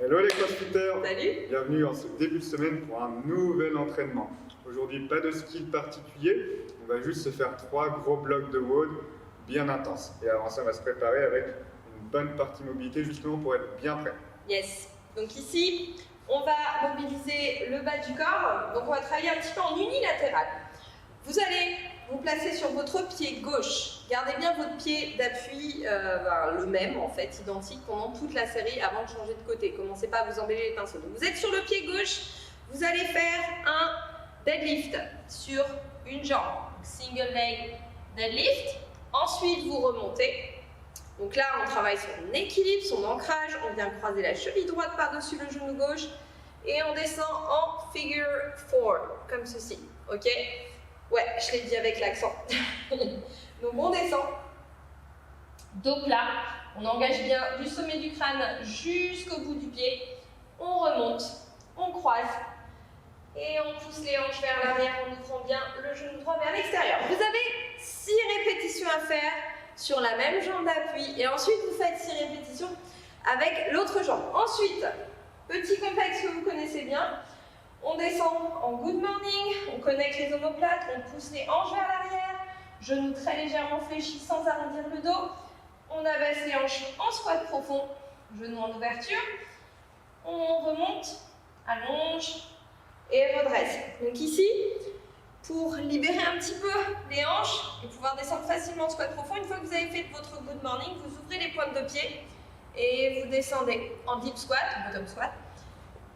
Hello les crossfitters. Salut. Bienvenue en ce début de semaine pour un nouvel entraînement. Aujourd'hui, pas de skill particulier, on va juste se faire 3 gros blocs de WOD bien intenses. Et avant ça, on va se préparer avec une bonne partie mobilité justement pour être bien prêt. Yes. Donc ici, on va mobiliser le bas du corps. Donc on va travailler un petit peu en unilatéral. Vous allez vous placer sur votre pied gauche. Gardez bien votre pied d'appui, le même en fait, identique pendant toute la série avant de changer de côté. Commencez pas à vous embêter les pinceaux. Donc vous êtes sur le pied gauche, vous allez faire un deadlift sur une jambe. Single leg deadlift. Ensuite, vous remontez. Donc là, on travaille son équilibre, son ancrage. On vient croiser la cheville droite par-dessus le genou gauche. Et on descend en figure 4, comme ceci. Ok? Ouais, je l'ai dit avec l'accent. Donc on descend. Donc là, on engage bien du sommet du crâne jusqu'au bout du pied. On remonte, on croise. Et on pousse les hanches vers l'arrière en ouvrant bien le genou droit vers l'extérieur. Vous avez 6 répétitions à faire sur la même jambe d'appui. Et ensuite, vous faites 6 répétitions avec l'autre jambe. Ensuite, petit complexe que vous connaissez bien. On descend en good morning, on connecte les omoplates, on pousse les hanches vers l'arrière, genoux très légèrement fléchis sans arrondir le dos. On abaisse les hanches en squat profond, genoux en ouverture. On remonte, allonge et redresse. Donc ici, pour libérer un petit peu les hanches et pouvoir descendre facilement en squat profond, une fois que vous avez fait votre good morning, vous ouvrez les pointes de pied et vous descendez en deep squat, bottom squat.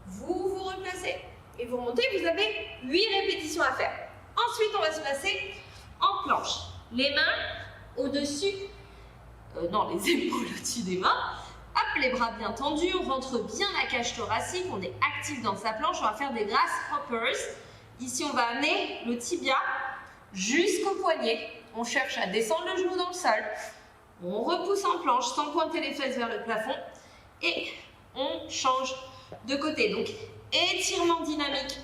Vous vous replacez. Et vous remontez, vous avez 8 répétitions à faire. Ensuite, on va se placer en planche. Les mains au-dessus, les épaules au-dessus des mains. Hop, les bras bien tendus, on rentre bien la cage thoracique, on est actif dans sa planche, on va faire des grasshoppers. Ici, on va amener le tibia jusqu'au poignet. On cherche à descendre le genou dans le sol. On repousse en planche sans pointer les fesses vers le plafond. Et on change de côté. Donc, étirement dynamique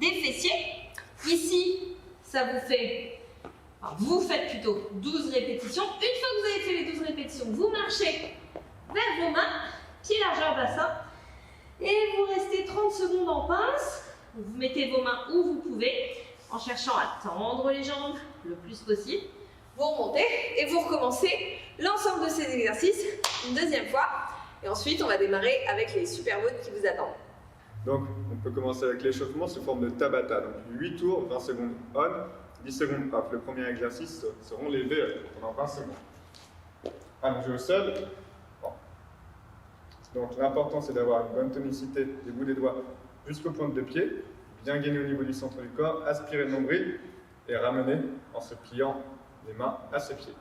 des fessiers. Ici, ça vous fait, vous faites plutôt 12 répétitions. Une fois que vous avez fait les 12 répétitions, vous marchez vers vos mains, pied largeur bassin, et vous restez 30 secondes en pince. Vous mettez vos mains où vous pouvez, en cherchant à tendre les jambes le plus possible. Vous remontez et vous recommencez l'ensemble de ces exercices une deuxième fois. Et ensuite, on va démarrer avec les super WOD qui vous attendent. Donc, on peut commencer avec l'échauffement sous forme de Tabata. Donc, 8 tours, 20 secondes on, 10 secondes off. Le premier exercice seront levés pendant 20 secondes. Allongé au sol. Bon. Donc, l'important, c'est d'avoir une bonne tonicité des bouts des doigts jusqu'aux pointes de pied, bien gainer au niveau du centre du corps, aspirer le nombril et ramener en se pliant les mains à ses pieds.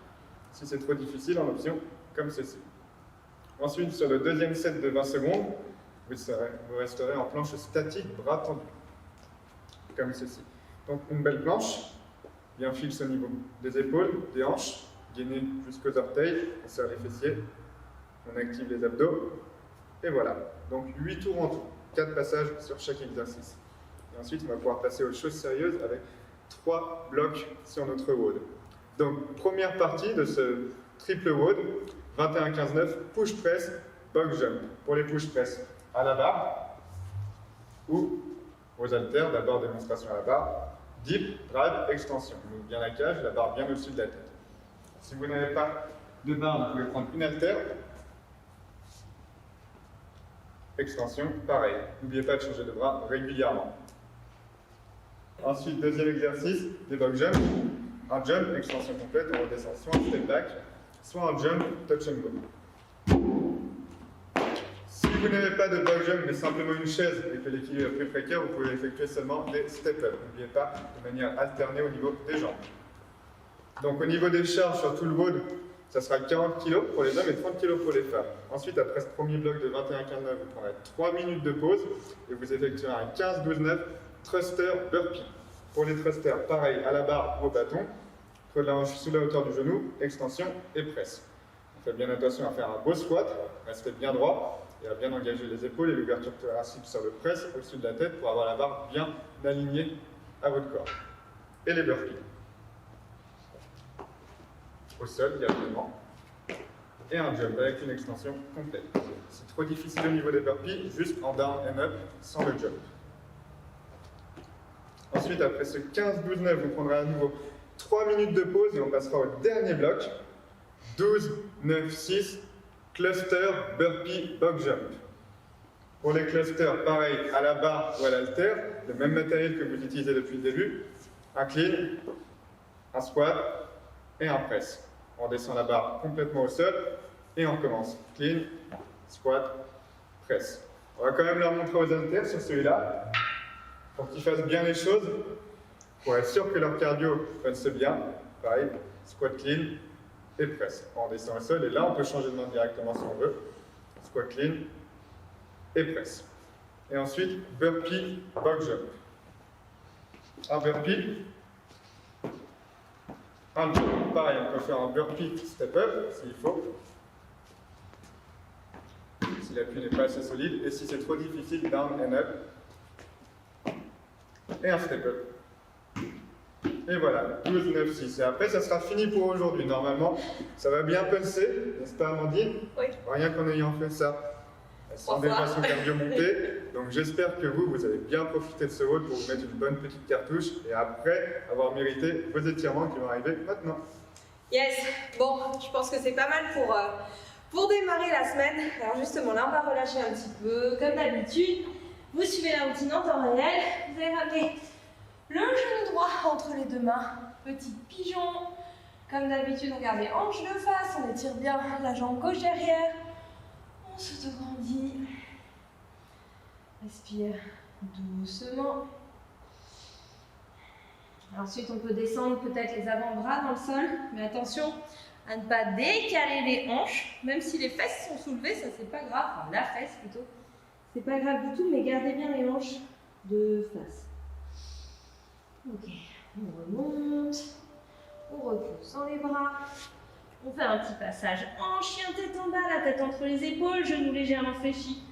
Si c'est trop difficile, en option, comme ceci. Ensuite, sur le deuxième set de 20 secondes, vous resterez en planche statique, bras tendus, comme ceci. Donc une belle planche, bien fixe au niveau des épaules, des hanches, gainer jusqu'aux orteils, on serre les fessiers, on active les abdos, et voilà. Donc 8 tours en tout, 4 passages sur chaque exercice. Et ensuite, on va pouvoir passer aux choses sérieuses avec 3 blocs sur notre WOD. Donc première partie de ce triple WOD, 21-15-9, push press, box jump. Pour les push press, à la barre ou aux haltères, d'abord démonstration à la barre, dip, drive, extension. Donc bien la cage, la barre bien au-dessus de la tête. Si vous n'avez pas de barre, vous pouvez prendre une haltère, extension, pareil. N'oubliez pas de changer de bras régulièrement. Ensuite, deuxième exercice, des box jump. Un jump, extension complète, on redescend soit un step back, soit un jump, touch and go. Si vous n'avez pas de box jump mais simplement une chaise et que l'équilibre est plus précaire, vous pouvez effectuer seulement des step-up. N'oubliez pas de manière alternée au niveau des jambes. Donc au niveau des charges sur tout le WOD, ça sera 40 kg pour les hommes et 30 kg pour les femmes. Ensuite, après ce premier bloc de 21-15-9, vous prendrez 3 minutes de pause et vous effectuerez un 15-12-9 thruster burpee. Pour les thrusters, pareil, à la barre, au bâton, creux de la hanche sous la hauteur du genou, extension et presse. Faites bien attention à faire un beau squat, restez bien droit et à bien engager les épaules et l'ouverture thoracique sur le press au-dessus de la tête pour avoir la barre bien alignée à votre corps. Et les burpees. Au sol directement. et un jump avec une extension complète. C'est trop difficile au niveau des burpees, juste en down and up sans le jump. Ensuite, après ce 15-12-9, vous prendrez à nouveau 3 minutes de pause et on passera au dernier bloc. 12-9-6, cluster, burpee, box jump. Pour les clusters, pareil, à la barre ou à l'haltère, le même matériel que vous utilisez depuis le début. Un clean, un squat et un press. On descend la barre complètement au sol et on commence. Clean, squat, press. On va quand même leur montrer aux haltères sur celui-là pour qu'ils fassent bien les choses, pour être sûr que leur cardio fasse bien. Pareil, squat clean et press. On descend au sol et là on peut changer de main directement si on veut. Squat clean et press. Et ensuite, burpee, box jump. Un burpee, un jump. Pareil, on peut faire un burpee step up s'il faut. Si l'appui n'est pas assez solide. Et si c'est trop difficile, down and up. Et un step up. Et voilà, 12, 9, 6. Et après, ça sera fini pour aujourd'hui. Normalement, ça va bien pulser, n'est-ce pas, Amandine? Oui. Rien qu'en ayant fait ça. Elle sent déjà son cardio monter. Donc j'espère que vous allez bien profiter de ce rôle pour vous mettre une bonne petite cartouche et après avoir mérité vos étirements qui vont arriver maintenant. Yes, bon, je pense que c'est pas mal pour démarrer la semaine. Alors justement, là, on va relâcher un petit peu, comme d'habitude. Vous suivez la routine en temps réel. Vous allez ramener le genou droit entre les deux mains. Petit pigeon. Comme d'habitude, on garde les hanches de face. On étire bien la jambe gauche derrière. On s'autograndit. Respire doucement. Ensuite, on peut descendre peut-être les avant-bras dans le sol. Mais attention à ne pas décaler les hanches. Même si les fesses sont soulevées, ça c'est pas grave. Enfin, la fesse plutôt. C'est pas grave du tout, mais gardez bien les hanches de face. Ok, on remonte, on repousse dans les bras, on fait un petit passage en chien tête en bas, la tête entre les épaules, genoux légèrement fléchis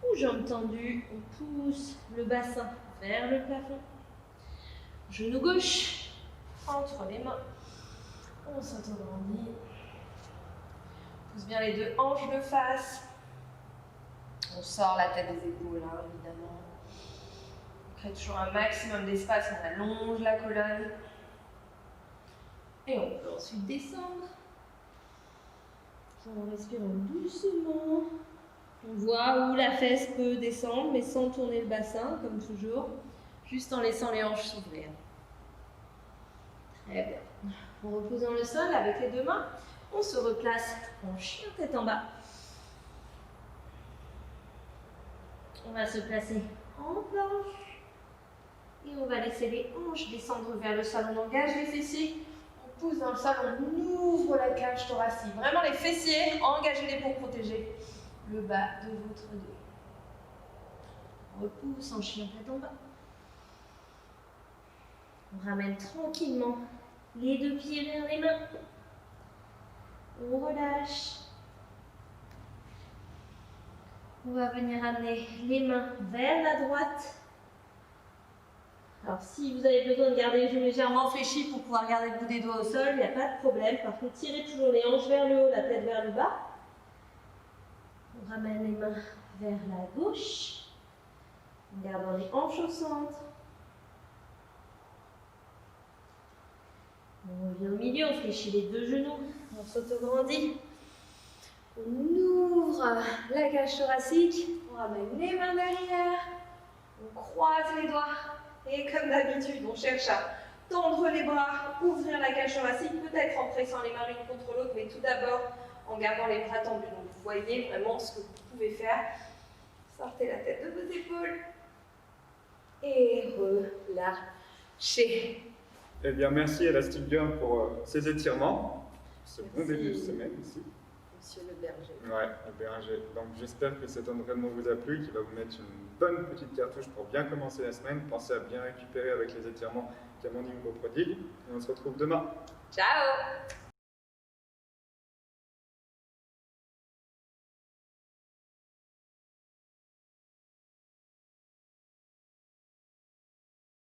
ou jambes tendues, on pousse le bassin vers le plafond. Genou gauche entre les mains, on s'autograndit, pousse bien les deux hanches de face. On sort la tête des épaules, hein, évidemment. On crée toujours un maximum d'espace, on allonge la colonne. Et on peut ensuite descendre. En respirant doucement. On voit où la fesse peut descendre, mais sans tourner le bassin, comme toujours. Juste en laissant les hanches s'ouvrir. Très bien. On repose dans le sol avec les deux mains. On se replace en chien tête en bas. On va se placer en planche et on va laisser les hanches descendre vers le sol. On engage les fessiers, on pousse dans le sol, on ouvre la cage thoracique. Vraiment les fessiers, engagez-les pour protéger le bas de votre dos. On repousse en chien tête en bas. On ramène tranquillement les deux pieds vers les mains. On relâche. On va venir amener les mains vers la droite. Alors si vous avez besoin de garder les genoux légèrement fléchis pour pouvoir garder le bout des doigts au sol, il n'y a pas de problème. Par contre, tirez toujours les hanches vers le haut, la tête vers le bas. On ramène les mains vers la gauche, en gardant les hanches au centre. On revient au milieu, on fléchit les deux genoux, on s'autograndit. On ouvre la cage thoracique, on ramène les mains derrière, on croise les doigts et comme d'habitude, on cherche à tendre les bras, ouvrir la cage thoracique, peut-être en pressant les mains l'une contre l'autre, mais tout d'abord en gardant les bras tendus. Donc vous voyez vraiment ce que vous pouvez faire. Sortez la tête de vos épaules et relâchez. Eh bien, merci Elastic Girl pour ces étirements. Ce bon début de semaine ici. Monsieur le berger. Ouais, le berger. Donc j'espère que cet entraînement vous a plu, qu'il va vous mettre une bonne petite cartouche pour bien commencer la semaine. Pensez à bien récupérer avec les étirements qu'Amandine vous prodigue. Et on se retrouve demain. Ciao!